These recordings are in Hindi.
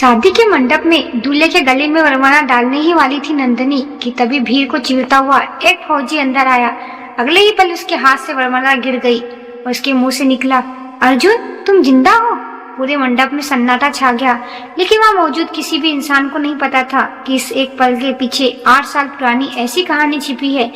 शादी के मंडप में दूल्हे के गले में वरमाला डालने ही वाली थी नंदनी कि तभी भीड़ को चीरता हुआ एक फौजी अंदर आया। अगले ही पल उसके हाथ से वरमाला गिर गई और उसके मुंह से निकला, अर्जुन तुम जिंदा हो। पूरे मंडप में सन्नाटा छा गया, लेकिन वहाँ मौजूद किसी भी इंसान को नहीं पता था कि इस एक पल के पीछे 8 साल पुरानी ऐसी कहानी छिपी है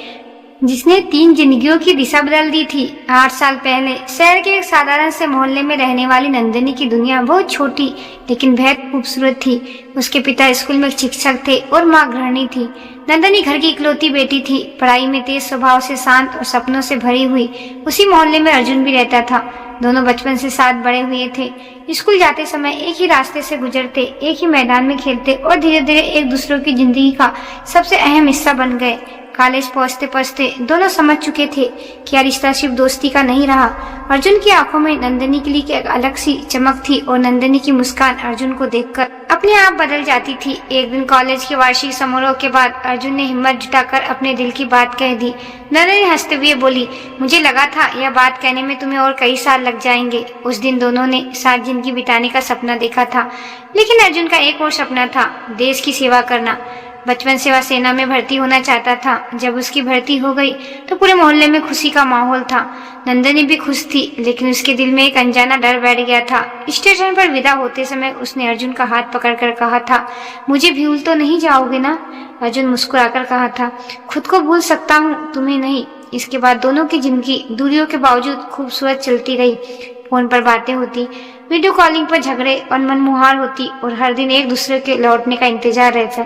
जिसने 3 जिंदगियों की दिशा बदल दी थी। 8 साल पहले शहर के एक साधारण से मोहल्ले में रहने वाली नंदनी की दुनिया बहुत छोटी लेकिन बेहद खूबसूरत थी। उसके पिता स्कूल में शिक्षक थे और माँ गृहिणी थी। नंदनी घर की इकलौती बेटी थी, पढ़ाई में तेज, स्वभाव से शांत और सपनों से भरी हुई। उसी मोहल्ले में अर्जुन भी रहता था। दोनों बचपन से साथ बड़े हुए थे। स्कूल जाते समय एक ही रास्ते से गुजरते, एक ही मैदान में खेलते और धीरे धीरे एक दूसरे की जिंदगी का सबसे अहम हिस्सा बन गए। कॉलेज पहुंचते पहुंचते दोनों समझ चुके थे कि यह रिश्ता सिर्फ दोस्ती का नहीं रहा। अर्जुन की आंखों में नंदनी के लिए एक अलग सी चमक थी और नंदनी की मुस्कान अर्जुन को देखकर अपने आप बदल जाती थी। एक दिन कॉलेज के वार्षिक समारोह के बाद अर्जुन ने हिम्मत जुटाकर अपने दिल की बात कह दी। नंदनी हंसते हुए बोली, मुझे लगा था यह बात कहने में तुम्हें और कई साल लग जाएंगे। उस दिन दोनों ने साथ जिंदगी बिताने का सपना देखा था, लेकिन अर्जुन का एक और सपना था, देश की सेवा करना। बचपन से वह सेना में भर्ती होना चाहता था। जब उसकी भर्ती हो गई तो पूरे मोहल्ले में खुशी का माहौल था। नंदनी भी खुश थी, लेकिन उसके दिल में एक अनजाना डर बैठ गया था। स्टेशन पर विदा होते समय उसने अर्जुन का हाथ पकड़कर कहा था, मुझे भूल तो नहीं जाओगे ना? अर्जुन मुस्कुराकर कहा था, खुद को भूल सकता हूँ, तुम्हें नहीं। इसके बाद दोनों की जिंदगी दूरियों के बावजूद खूबसूरत चलती रही। फोन पर बातें होती, वीडियो कॉलिंग पर झगड़े और मनमुहार होती और हर दिन एक दूसरे के लौटने का इंतजार रहता।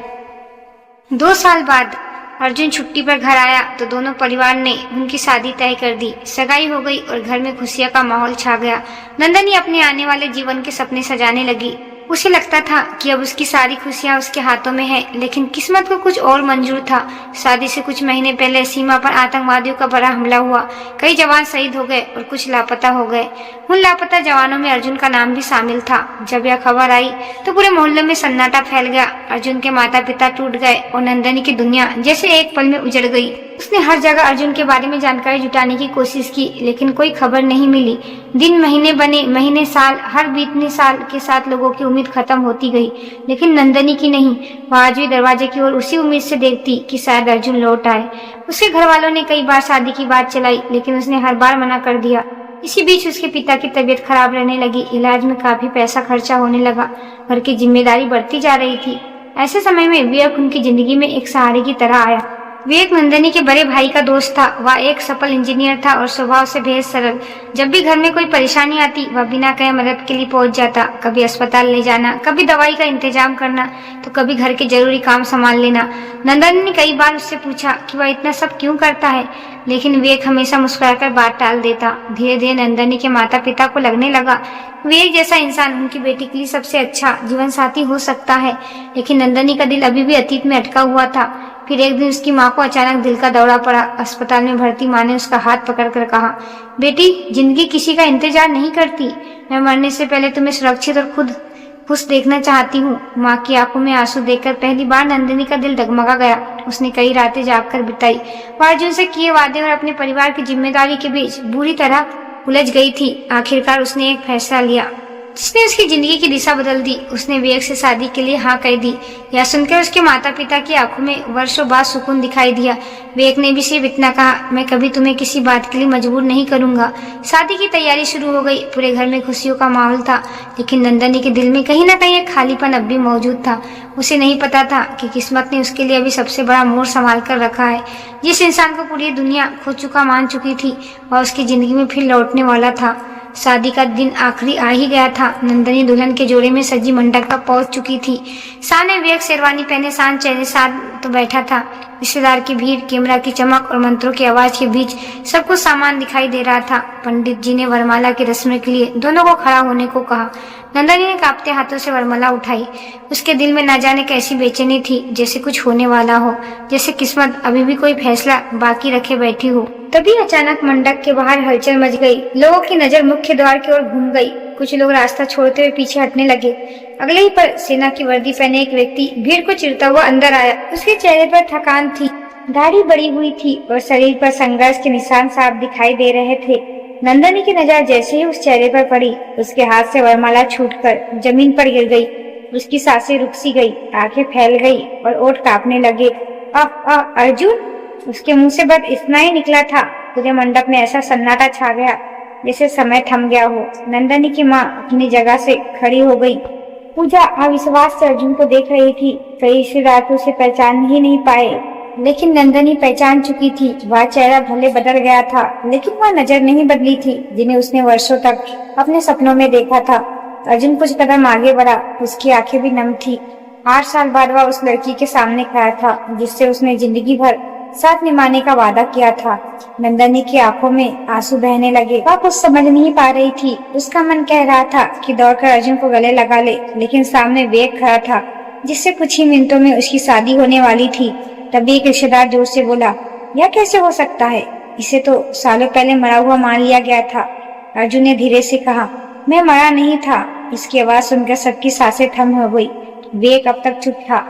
2 साल बाद अर्जुन छुट्टी पर घर आया तो दोनों परिवार ने उनकी शादी तय कर दी। सगाई हो गई और घर में खुशियां का माहौल छा गया। नंदनी अपने आने वाले जीवन के सपने सजाने लगी। उसे लगता था कि अब उसकी सारी खुशियां उसके हाथों में है, लेकिन किस्मत को कुछ और मंजूर था। शादी से कुछ महीने पहले सीमा पर आतंकवादियों का बड़ा हमला हुआ। कई जवान शहीद हो गए और कुछ लापता हो गए। उन लापता जवानों में अर्जुन का नाम भी शामिल था। जब यह खबर आई तो पूरे मोहल्ले में सन्नाटा फैल गया। अर्जुन के माता पिता टूट गए और नंदनी की दुनिया जैसे एक पल में उजड़ गई। उसने हर जगह अर्जुन के बारे में जानकारी जुटाने की कोशिश की, लेकिन कोई खबर नहीं मिली। दिन महीने बने, महीने साल, हर बीतने साल के साथ लोगों की उम्मीद खत्म होती गई, लेकिन नंदनी की नहीं। वह आज भी दरवाजे की ओर उसी उम्मीद से देखती कि शायद अर्जुन लौट आए। उसके घर वालों ने कई बार शादी की बात चलाई, लेकिन उसने हर बार मना कर दिया। इसी बीच उसके पिता की तबीयत खराब रहने लगी। इलाज में काफी पैसा खर्चा होने लगा। घर की जिम्मेदारी बढ़ती जा रही थी। ऐसे समय में विवेक उनकी जिंदगी में एक सहारे की तरह आया। विवेक नंदनी के बड़े भाई का दोस्त था। वह एक सफल इंजीनियर था और स्वभाव से बेहद सरल। जब भी घर में कोई परेशानी आती वह बिना कहे मदद के लिए पहुंच जाता। कभी अस्पताल ले जाना, कभी दवाई का इंतजाम करना, तो कभी घर के जरूरी काम संभाल लेना। नंदनी ने कई बार उससे पूछा कि वह इतना सब क्यों करता है, लेकिन विवेक हमेशा मुस्कुराकर बात टाल देता। धीरे धीरे नंदनी के माता पिता को लगने लगा विवेक जैसा इंसान उनकी बेटी के लिए सबसे अच्छा जीवन साथी हो सकता है। लेकिन नंदनी का दिल अभी भी अतीत में अटका हुआ था। फिर एक दिन उसकी माँ को अचानक दिल का दौरा पड़ा। अस्पताल में भर्ती माँ ने उसका हाथ पकड़कर कहा, बेटी, जिंदगी किसी का इंतजार नहीं करती। मैं मरने से पहले तुम्हें सुरक्षित और खुद खुश देखना चाहती हूँ। माँ की आंखों में आंसू देखकर पहली बार नंदनी का दिल डगमगा गया। उसने कई रातें जागकर बिताई। वह अर्जुन से किए वादे और अपने परिवार की जिम्मेदारी के बीच बुरी तरह उलझ गई थी। आखिरकार उसने एक फैसला लिया जिसने उसकी जिंदगी की दिशा बदल दी। उसने विवेक से शादी के लिए हाँ कह दी। यह सुनकर उसके माता पिता की आंखों में वर्षों बाद सुकून दिखाई दिया। विवेक ने भी सिर्फ इतना कहा, मैं कभी तुम्हें किसी बात के लिए मजबूर नहीं करूंगा। शादी की तैयारी शुरू हो गई। पूरे घर में खुशियों का माहौल था, लेकिन नंदनी के दिल में कहीं न कहीं एक खालीपन अब भी मौजूद था। उसे नहीं पता था कि किस्मत ने उसके लिए अभी सबसे बड़ा मोड़ संभाल कर रखा है। जिस इंसान को पूरी दुनिया खो चुका मान चुकी थी, वह उसकी जिंदगी में फिर लौटने वाला था। शादी का दिन आखिरी आ ही गया था। नंदनी दुल्हन के जोड़े में सजी मंडप पर पहुंच चुकी थी। सामने विवेक शेरवानी पहने शांत चेहरे साथ तो बैठा था। रिश्तेदार की भीड़, कैमरा की चमक और मंत्रों की आवाज के बीच सब कुछ सामान दिखाई दे रहा था। पंडित जी ने वरमाला की रस्म के लिए दोनों को खड़ा होने को कहा। नंदनी ने कांपते हाथों से वरमाला उठाई। उसके दिल में न जाने कैसी बेचैनी थी, जैसे कुछ होने वाला हो, जैसे किस्मत अभी भी कोई फैसला बाकी रखे बैठी हो। तभी अचानक मंडप के बाहर हलचल मच गई। लोगों की नजर मुख्य द्वार की ओर घूम गई। कुछ लोग रास्ता छोड़ते हुए पीछे हटने लगे। अगले ही पल सेना की वर्दी पहने एक व्यक्ति भीड़ को चिरता हुआ अंदर आया। उसके चेहरे पर थकान थी, दाढ़ी बड़ी हुई थी और शरीर पर संघर्ष के निशान साफ दिखाई दे रहे थे। नंदनी की नजर जैसे ही उस चेहरे पर पड़ी, उसके हाथ से वरमाला छूटकर जमीन पर गिर गई। उसकी सांसें रुक सी गई, आंखें फैल गई और ओठ कांपने लगे। अर्जुन! उसके मुंह से बस इतना ही निकला था। पूरे मंडप में ऐसा सन्नाटा छा गया जैसे समय थम गया हो। नंदनी की माँ अपनी जगह से खड़ी हो गई। पूजा अविश्वास से अर्जुन को देख रही थी। कई रिश्तेदार तो उसे पहचान ही नहीं पाए, लेकिन नंदनी पहचान चुकी थी। वह चेहरा भले बदल गया था, लेकिन वह नजर नहीं बदली थी जिन्हें उसने वर्षों तक अपने सपनों में देखा था। अर्जुन कुछ कदम आगे बढ़ा, उसकी आंखें भी नम थी। 8 साल बाद वह उस लड़की के सामने खड़ा था जिससे उसने जिंदगी भर साथ निभाने का वादा किया था। नंदनी की आंखों में आंसू बहने लगे। वह कुछ समझ नहीं पा रही थी। उसका मन कह रहा था कि दौड़कर अर्जुन को गले लगा ले, लेकिन सामने वेग खड़ा था जिससे कुछ ही मिनटों में उसकी शादी होने वाली थी। तभी एक रिश्तेदार जोर से बोला, यह कैसे हो सकता है? इसे तो सालों पहले मरा हुआ मान लिया गया था। अर्जुन ने धीरे से कहा, मैं मरा नहीं था। इसकी आवाज सुनकर सबकी सांसें थम हो गई। वेग अब तक चुप था।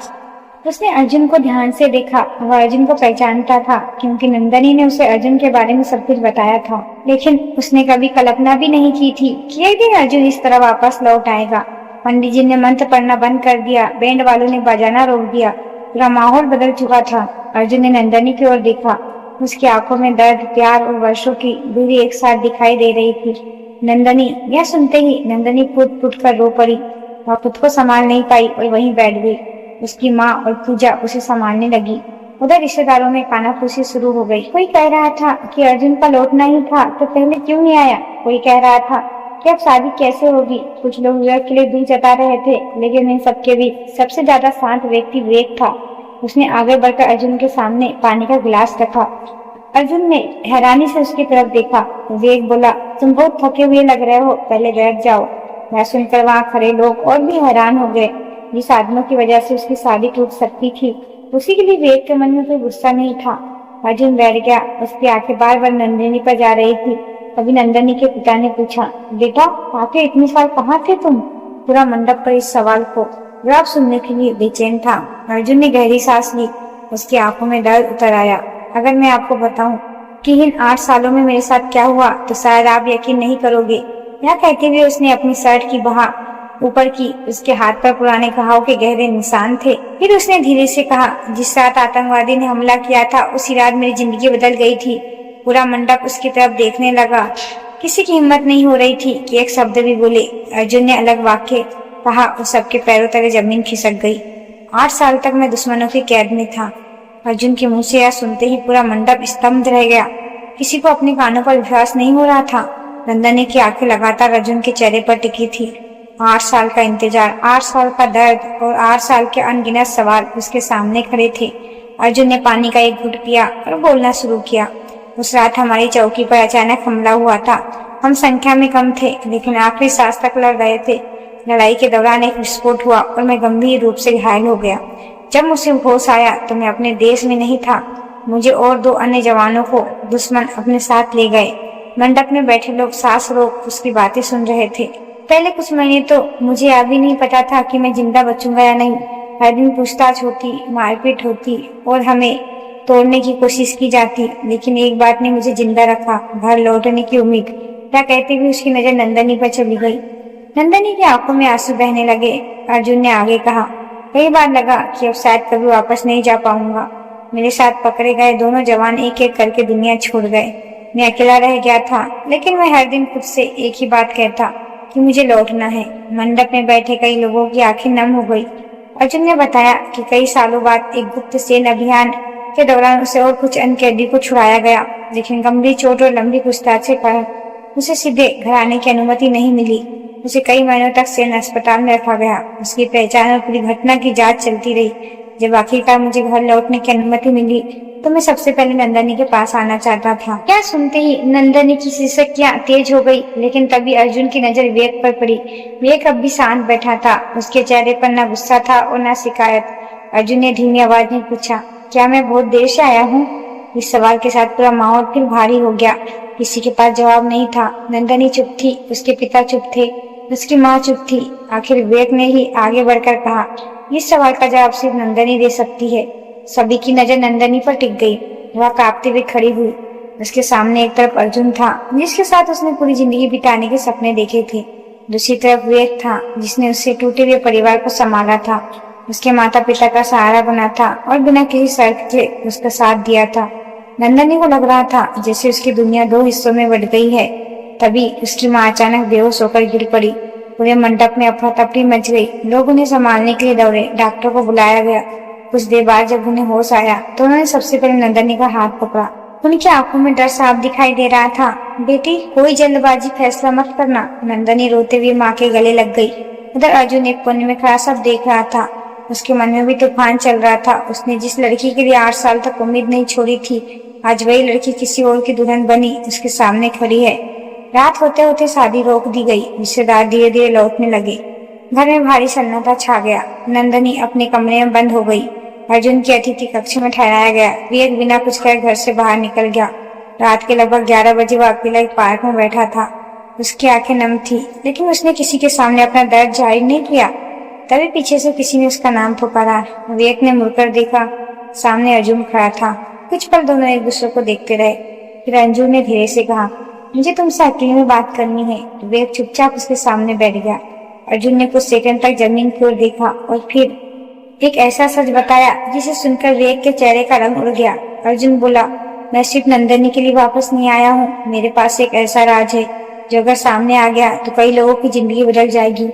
उसने अर्जुन को ध्यान से देखा। वह अर्जुन को पहचानता था क्योंकि नंदनी ने उसे अर्जुन के बारे में सब कुछ बताया था, लेकिन उसने कभी कल्पना भी नहीं की थी कि एक दिन अर्जुन इस तरह वापस लौट आएगा। पंडित जी ने मंत्र पढ़ना बंद कर दिया, बैंड वालों ने बजाना रोक दिया, पूरा माहौल बदल चुका था। अर्जुन ने नंदनी की ओर देखा। उसकी आंखों में दर्द, प्यार और वर्षों की दूरी एक साथ दिखाई दे रही थी। नंदनी! यह सुनते ही नंदनी फूट फूट कर रो पड़ी। वह खुद को संभाल नहीं पाई और वहीं बैठ गई। उसकी माँ और पूजा उसे संभालने लगी। उधर रिश्तेदारों में कानाफूसी शुरू हो गई। कोई कह रहा था कि अर्जुन का लौटना ही था तो पहले क्यों नहीं आया। कोई कह रहा था कि अब शादी कैसे होगी। कुछ लोग विवेक के लिए दिल जता रहे थे, लेकिन इन सबके बीच सबसे ज्यादा शांत व्यक्ति विवेक था। उसने आगे बढ़कर अर्जुन के सामने पानी का गिलास रखा। अर्जुन ने हैरानी से उसकी तरफ देखा। विवेक बोला, तुम बहुत थके हुए लग रहे हो, पहले बैठ जाओ। यह सुनकर वहाँ खड़े लोग और भी हैरान हो गए। जिस आदमी की वजह से उसकी शादी टूट सकती थी, उसी के लिए विवेक के मन में कोई गुस्सा नहीं था। अर्जुन बैठ गया। उसकी आंखें बार बार नंदिनी पर जा रही थी। तभी नंदनी के पिता ने पूछा, बेटा आखिर इतने साल कहाँ थे तुम? पूरा मंडप पर इस सवाल को जवाब सुनने के लिए बेचैन था। अर्जुन ने गहरी सांस ली। उसकी आंखों में दर्द उतर आया। अगर मैं आपको बताऊं कि इन 8 सालों में मेरे साथ क्या हुआ तो शायद आप यकीन नहीं करोगे। यह कहते हुए उसने अपनी शर्ट की बाह ऊपर की। उसके हाथ पर पुराने घाव के गहरे निशान थे। फिर उसने धीरे से कहा, जिस रात आतंकवादी ने हमला किया था उसी रात मेरी जिंदगी बदल गई थी। पूरा मंडप उसकी तरफ देखने लगा। किसी की हिम्मत नहीं हो रही थी कि एक शब्द भी बोले। अर्जुन ने अलग वाक्य कहा और सबके पैरों तले जमीन खिसक गई। 8 साल तक मैं दुश्मनों की कैद में था। अर्जुन के मुंह से यह सुनते ही पूरा मंडप स्तब्ध रह गया। किसी को अपने कानों पर विश्वास नहीं हो रहा था। नंदनी की आंखें लगातार अर्जुन के चेहरे पर टिकी थी। 8 साल का इंतजार, 8 साल का दर्द और 8 साल के अनगिनत सवाल उसके सामने खड़े थे। अर्जुन ने पानी का एक घूंट पिया और बोलना शुरू किया। उस रात हमारी चौकी पर अचानक हमला हुआ था। हम संख्या में कम थे, लेकिन आखिरी सांस तक लड़ रहे थे। लड़ाई के दौरान एक विस्फोट हुआ और मैं गंभीर रूप से घायल हो गया। जब मुझे होश आया तो मैं अपने देश में नहीं था। मुझे और 2 अन्य जवानों को दुश्मन अपने साथ ले गए। मंडप में बैठे लोग सांस रोक उसकी बातें सुन रहे थे। पहले कुछ महीने तो मुझे यह भी नहीं पता था कि मैं जिंदा बचूंगा या नहीं। हर दिन पूछताछ होती, मारपीट होती और हमें तोड़ने की कोशिश की जाती, लेकिन एक बात ने मुझे जिंदा रखा, घर लौटने की उम्मीद। क्या कहते हुए उसकी नजर नंदनी पर चली गई। नंदनी की आंखों में आंसू बहने लगे। अर्जुन ने आगे कहा, कई बार लगा कि अब शायद कभी वापस नहीं जा पाऊंगा। मेरे साथ पकड़े गए दोनों जवान एक एक करके दुनिया छोड़ गए। मैं अकेला रह गया था, लेकिन मैं हर दिन खुद से एक ही बात कहता कि मुझे लौटना है। मंडप में बैठे कई लोगों की आंखें नम हो गई। अर्जुन ने बताया कि कई सालों बाद एक गुप्त सेना अभियान के दौरान उसे और कुछ अन्य कैदी को छुड़ाया गया, लेकिन गंभीर चोट और लंबी पूछताछ के कारण उसे सीधे घर आने की अनुमति नहीं मिली। उसे कई महीनों तक सेना अस्पताल में रखा गया। उसकी पहचान और पूरी घटना की जांच चलती रही। जब आखिरकार मुझे घर लौटने की अनुमति मिली तो मैं सबसे पहले नंदनी के पास आना चाहता था। क्या सुनते ही नंदनी की सिसकियां तेज हो गई, लेकिन तभी अर्जुन की नजर विवेक पर पड़ी। विवेक अब भी शांत बैठा था। उसके चेहरे पर न गुस्सा था और न शिकायत। अर्जुन ने धीमी आवाज में पूछा, क्या मैं बहुत देर से आया हूँ? इस सवाल के साथ पूरा माहौल फिर भारी हो गया। किसी के पास जवाब नहीं था। नंदनी चुप थी, उसके पिता चुप थे, उसकी माँ चुप थी। आखिर विवेक ने ही आगे बढ़कर कहा, इस सवाल का जवाब सिर्फ नंदनी दे सकती है। सभी की नजर नंदनी पर टिक गई। वह कांपते हुए खड़ी हुई। उसके सामने एक तरफ अर्जुन था, जिसके साथ उसने पूरी जिंदगी बिताने के सपने देखे थे। दूसरी तरफ विवेक था, जिसने उससे टूटे हुए परिवार को संभाला था, उसके माता पिता का सहारा बना था और बिना किसी शर्त के उसका साथ दिया था। नंदनी को लग रहा था जैसे उसकी दुनिया दो हिस्सों में बढ़ गई है। तभी उसकी माँ अचानक बेहोश होकर गिर पड़ी। पूरे मंडप में अफरा तफरी मच गई। लोग उन्हें संभालने के लिए दौड़े। डॉक्टर को बुलाया गया। कुछ देर बाद जब उन्हें होश आया तो उन्होंने सबसे पहले नंदनी का हाथ पकड़ा। उनकी आंखों में डर साफ दिखाई दे रहा था। बेटी, कोई जल्दबाजी फैसला मत करना। नंदनी रोते हुए माँ के गले लग गई। उधर अर्जुन एक कोने में खड़ा सब देख रहा था। उसके मन में भी तूफान चल रहा था। उसने जिस लड़की के लिए 8 साल तक उम्मीद नहीं छोड़ी थी, आज वही लड़की किसी और की दुल्हन बनी उसके सामने खड़ी है। रात होते होते शादी रोक दी गई। रिश्तेदार धीरे धीरे लौटने लगे। घर में भारी सन्नाटा छा गया। नंदनी अपने कमरे में बंद हो गई। अर्जुन की अतिथि कक्ष में ठहराया गया। विवेक बिना कुछ कहे घर से बाहर निकल गया। रात के लगभग 11 बजे वह अकेला एक पार्क में बैठा था। उसकी आंखें नम थी, लेकिन उसने किसी के सामने अपना दर्द जाहिर नहीं किया। तभी पीछे से किसी ने उसका नाम पुकारा। विवेक ने मुड़कर देखा। सामने अर्जुन खड़ा था। कुछ पल दोनों एक दूसरे को देखते रहे। फिर अर्जुन ने धीरे से कहा, मुझे तुमसे अकेले में बात करनी है। विवेक चुपचाप उसके सामने बैठ गया। अर्जुन ने कुछ सेकंड तक जमीन की ओर देखा और फिर एक ऐसा सच बताया जिसे सुनकर विवेक के चेहरे का रंग उड़ गया। अर्जुन बोला, मैं सिर्फ नंदनी के लिए वापस नहीं आया हूँ। मेरे पास एक ऐसा राज है जो अगर सामने आ गया तो कई लोगों की जिंदगी बदल जाएगी।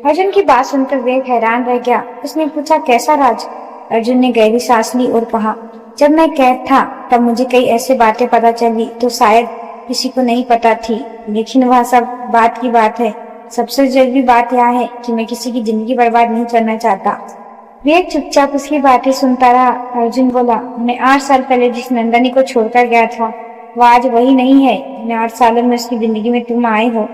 अर्जुन की बात सुनकर विवेक हैरान रह गया। उसने पूछा, कैसा राज? अर्जुन ने गहरी सांस ली और कहा, जब मैं कैद था तब मुझे कई ऐसे बातें पता चली तो शायद किसी को नहीं पता थी, लेकिन वह सब बात की बात है। सबसे जरूरी बात यह है कि मैं किसी की जिंदगी बर्बाद नहीं करना चाहता। विवेक चुपचाप उसकी बातें सुनता रहा। अर्जुन बोला, मैं 8 साल पहले जिस नंदनी को छोड़कर गया था वो आज वही नहीं है। इन 8 सालों में उसकी जिंदगी में तुम आए हो।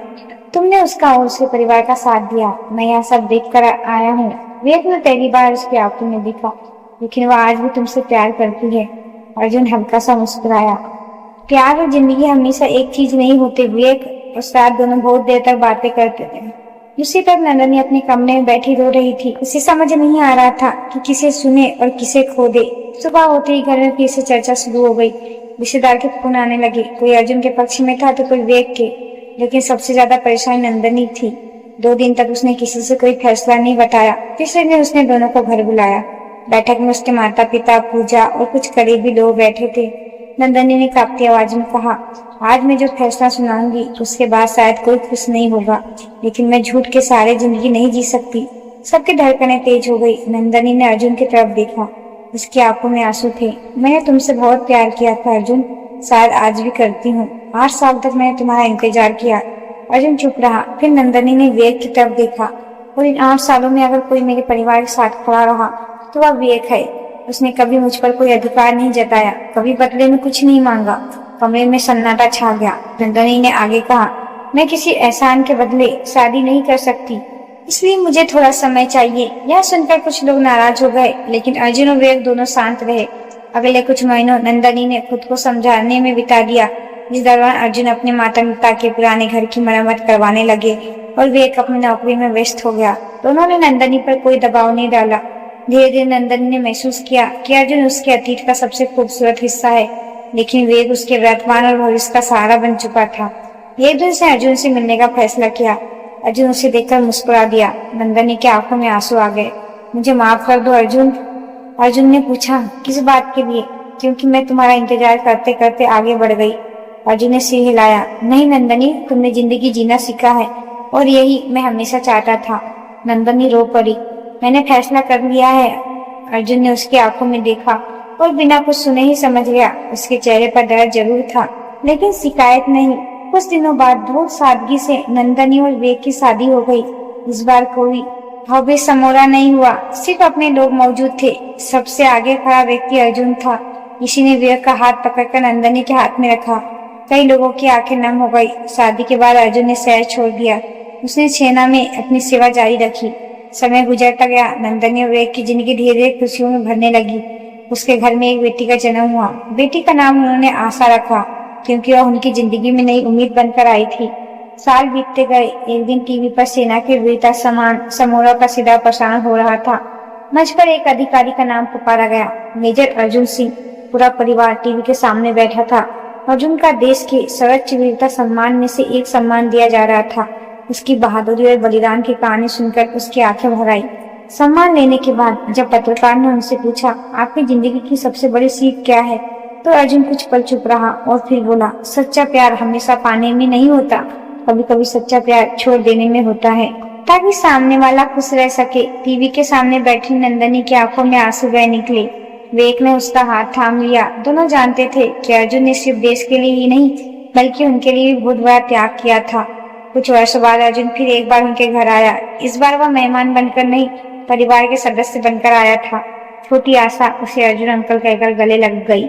तुमने उसका और उसके परिवार का साथ दिया। मैं यह सब देख कर आया हूँ। विवेक ने पहली बार उसकी आंखों में देखा, लेकिन वह आज भी तुमसे प्यार करती है। अर्जुन हल्का सा मुस्कुराया। प्यार और जिंदगी हमेशा एक चीज नहीं होते। विवेक और साथ दोनों बहुत देर तक बातें करते थे। दूसरी तरफ नंदनी अपने कमरे में बैठी रो रही थी। उसे समझ नहीं आ रहा था कि किसे सुने और किसे खो दे। सुबह होते ही घर में फिर से चर्चा शुरू हो गई। रिश्तेदार के फोन आने लगे। कोई अर्जुन के पक्ष में था तो कोई विवेक के, लेकिन सबसे ज्यादा परेशान नंदनी थी। 2 दिन तक उसने किसी से कोई फैसला नहीं बताया। तीसरे दिन उसने दोनों को घर बुलाया। बैठक में उसके माता पिता, पूजा और कुछ करीबी लोग बैठे थे। नंदनी ने कांपती आवाज में कहा, आज मैं जो फैसला सुनाऊंगी उसके बाद शायद कोई खुश नहीं होगा, लेकिन मैं झूठ के सहारे जिंदगी नहीं जी सकती। सबकी धड़कनें तेज हो गई। नंदनी ने अर्जुन की तरफ देखा। उसकी आंखों में आंसू थे। मैंने तुमसे बहुत प्यार किया था अर्जुन, शायद आज भी करती हूँ। 8 साल तक मैंने तुम्हारा इंतजार किया। अर्जुन चुप रहा। फिर नंदनी ने विवेक की तरफ देखा। और इन 8 सालों में अगर कोई मेरे परिवार के साथ खड़ा रहा तो वह विवेक है। उसने कभी मुझ पर कोई अधिकार नहीं जताया, कभी बदले में कुछ नहीं मांगा। कमरे में सन्नाटा छा गया। नंदनी ने आगे कहा, मैं किसी एहसान के बदले शादी नहीं कर सकती, इसलिए मुझे थोड़ा समय चाहिए। यह सुनकर कुछ लोग नाराज हो गए, लेकिन अर्जुन और विवेक दोनों शांत रहे। अगले कुछ महीनों नंदनी ने खुद को समझाने में बिता दिया, जिस दौरान अर्जुन अपने माता पिता के पुराने घर की मरम्मत करवाने लगे और विवेक अपनी नौकरी में व्यस्त हो गया। दोनों ने नंदनी पर कोई दबाव नहीं डाला। धीरे धीरे नंदनी ने महसूस किया कि अर्जुन उसके अतीत का सबसे खूबसूरत हिस्सा है, लेकिन विवेक उसके वर्तमान और भविष्य का सहारा बन चुका था। एक दिन से अर्जुन से मिलने का फैसला किया। अर्जुन उसे देखकर मुस्कुरा दिया। नंदनी की आंखों में आंसू आ गए। मुझे माफ कर दो अर्जुन। अर्जुन ने पूछा, किस बात के लिए? क्योंकि मैं तुम्हारा इंतजार करते करते आगे बढ़ गई। अर्जुन ने सिर हिलाया। नहीं नंदनी, तुमने जिंदगी जीना सीखा है और यही मैं हमेशा चाहता था। नंदनी रो पड़ी। मैंने फैसला कर लिया है। अर्जुन ने उसकी आंखों में देखा और बिना कुछ सुने ही समझ गया। उसके चेहरे पर दर्द जरूर था, लेकिन शिकायत नहीं। कुछ दिनों बाद बहुत सादगी से नंदनी और विवेक की शादी हो गई। इस बार कोई भव्य समोरा नहीं हुआ, सिर्फ अपने लोग मौजूद थे। सबसे आगे खड़ा व्यक्ति अर्जुन था। किसी ने विवेक का हाथ पकड़कर नंदनी के हाथ में रखा। कई लोगों की आंखें नम हो गई। शादी के बाद अर्जुन ने शहर छोड़ दिया। उसने सेना में अपनी सेवा जारी रखी। समय गुजरता गया। नंदनी और विवेक की जिंदगी धीरे धीरे खुशियों में भरने लगी। उसके घर में एक बेटी का जन्म हुआ। बेटी का नाम उन्होंने आशा रखा, क्योंकि वह उनकी जिंदगी में नई उम्मीद बनकर आई थी। साल बीतते गए। एक दिन टीवी पर सेना के वीरता सम्मान समारोह का सीधा प्रसारण हो रहा था। मंच पर एक अधिकारी का नाम पुकारा गया, मेजर अर्जुन सिंह। पूरा परिवार टीवी के सामने बैठा था। अर्जुन का देश के सर्वोच्च वीरता सम्मान में से एक सम्मान दिया जा रहा था। उसकी बहादुरी और बलिदान की कहानी सुनकर उसकी आंखें भर आई। सम्मान लेने के बाद जब पत्रकार ने उनसे पूछा, आपकी जिंदगी की सबसे बड़ी सीख क्या है, तो अर्जुन कुछ पल चुप रहा और फिर बोला, सच्चा प्यार हमेशा पाने में नहीं होता, कभी कभी सच्चा प्यार छोड़ देने में होता है, ताकि सामने वाला खुश रह सके। टीवी के सामने बैठी नंदनी की आंखों में आंसू बह निकले। विवेक ने उसका हाथ थाम लिया। दोनों जानते थे कि अर्जुन ने सिर्फ देश के लिए ही नहीं बल्कि उनके लिए भी बहुत बड़ा त्याग किया था। कुछ वर्षों बाद अर्जुन फिर एक बार उनके घर आया। इस बार वह मेहमान बनकर नहीं, परिवार के सदस्य बनकर आया था। छोटी आशा उसे अर्जुन अंकल कहकर गले लग गई।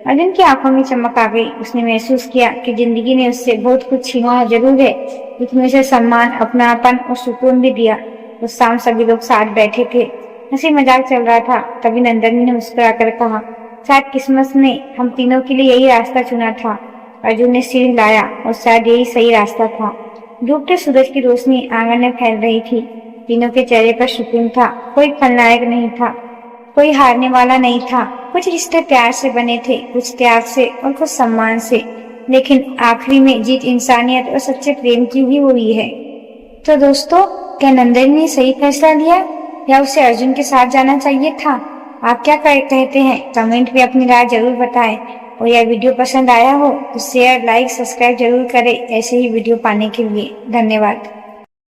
अर्जुन की आंखों में चमक आ गई। उसने महसूस किया कि जिंदगी ने उससे बहुत कुछ छीना जरूर है, लेकिन उसे सम्मान, अपनापन और सुकून भी दिया। उस शाम सभी लोग साथ बैठे थे, हंसी मजाक चल रहा था। तभी नंदनी ने मुस्कुराकर कहा, शायद किस्मत ने हम तीनों के लिए यही रास्ता चुना था। अर्जुन ने सिर हिलाया और शायद यही सही रास्ता था। डूबते सूरज की रोशनी आंगन में फैल रही थी। तीनों के चेहरे पर सुकून था। कोई खलनायक नहीं था, कोई हारने वाला नहीं था। कुछ रिश्ते प्यार से बने थे, कुछ त्याग से और कुछ सम्मान से, लेकिन आखिरी में जीत इंसानियत और सच्चे प्रेम की ही हुई है। तो दोस्तों, क्या नंदनी ने सही फैसला लिया या उसे अर्जुन के साथ जाना चाहिए था? आप क्या कहते हैं? कमेंट में अपनी राय जरूर बताएं। और यह वीडियो पसंद आया हो तो शेयर, लाइक, सब्सक्राइब जरूर करें ऐसे ही वीडियो पाने के लिए। धन्यवाद।